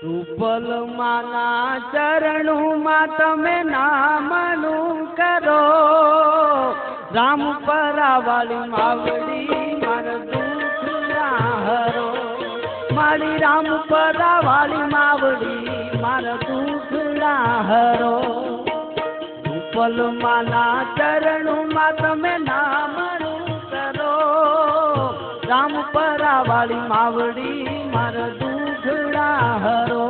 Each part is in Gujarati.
રૂપલ માના ચરણોમાં તમે નામનું કરો, રામ પરાવાળી માવડી મારા દુઃખ ના હરો, મારી રામ પરાવાળી માવડી મારા દુઃખ ના હરો. રૂપલ માના ચરણોમાં તમે નામનું કરો, રામ પરાવાળી માવડી મારા દુઃખ ના હરો,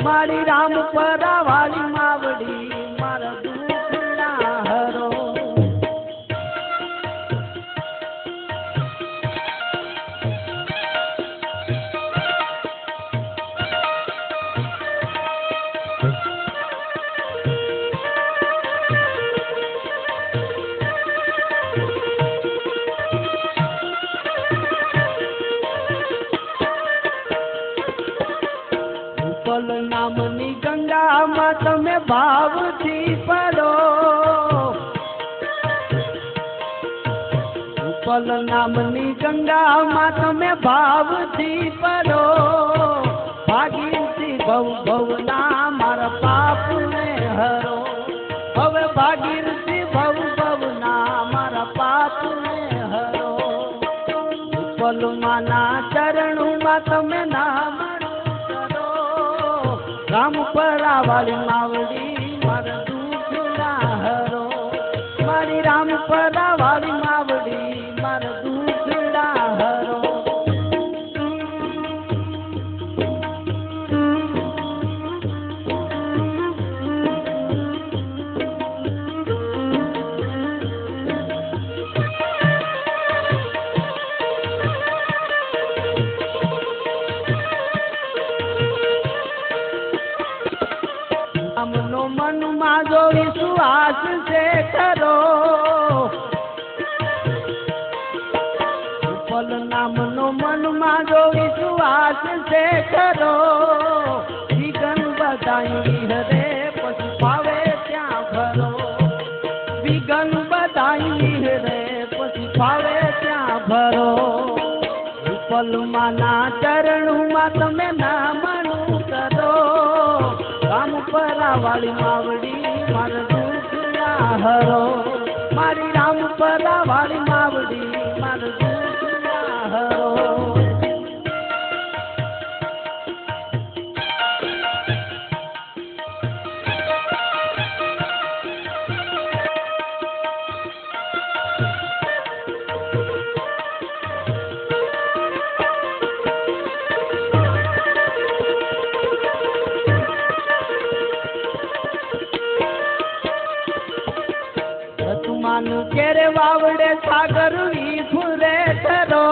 મારી રામ પરાવાળી માવડી મારા દુઃખ ના હરો. રૂપલ નામની ગંગામાં તમે ભાવથી પડો, રૂપલ નામની ગંગામાં તમે ભાવથી પડો, ભાગીરથી ભવ ભવના મારા પાપને હરો, હવે ભાગીરથી ભવ ભવના મારા પાપને હરો. રૂપલ માના ચરણોમાં તમે નામ રામ પરાવાળી માવડી મારા દુઃખ ના હરો, મારી રામ પરાવાળી માવડી મારા દુઃખ ના હરો. રામનો મનમાં જો વિશ્વાસ છે ખરો, રૂપલ નામનો મનમાં જો વિશ્વાસ છે ખરો, વિઘન બધાઈ હરે પછી પાવે ત્યાં ભરો, વિઘન બધાઈ હરે પછી પાવે ત્યાં ભરો. રૂપલ માના ચરણોમાં તમે નામનું કરો, રામ પરાવાળી માવડી મારા દુઃખ ના હરો, મારી રામ પરાવાળી માવડી મારા દુઃખ ના હરો. માનું કેરે વાવડે સાગર વિખુરે કરો,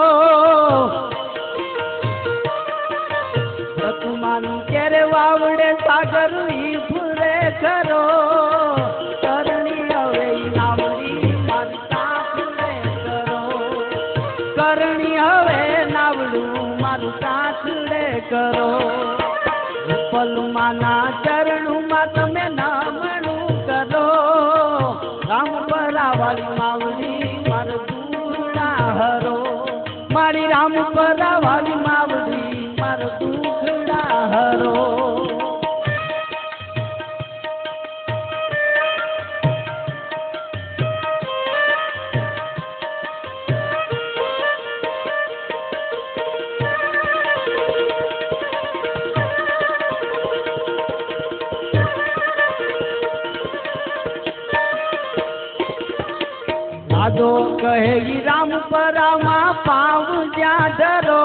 માનું કેરે વાવડે સાગર વિખુરે કરો, કરણી હવે નાવડી મારી સાસરે કરો, કરણી હવે નાવડું મારું સાસરે કરો. રૂપલ માના ચરણોમાં તમે નામનું કરો, રામ પરાવાળી માવડી મારા દુઃખ ના હરો, મારી રામ પરાવાળી માવડી મારા દુઃખ ના હરો. રાજો કહે રામ પરામાં પાવ જ્યાં ધરો,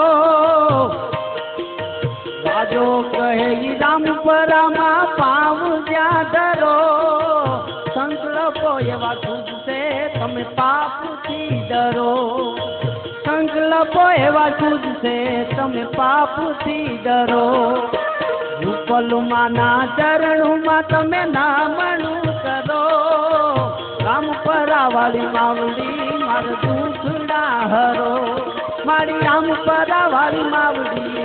રાજો કહે રામ પરામાં પાવ જ્યાં ધરો, સંકલ્પો એવા છૂટશે તમે પાપથી ડરો, સંકલ્પો એવા છૂટશે તમે પાપથી ડરો. રૂપલ માના ચરણોમાં તમે નામનું કરો, રામ પરાવાળી માવડી મારા દુઃખ ના હરો, મારી રામ પરાવાળી માવડી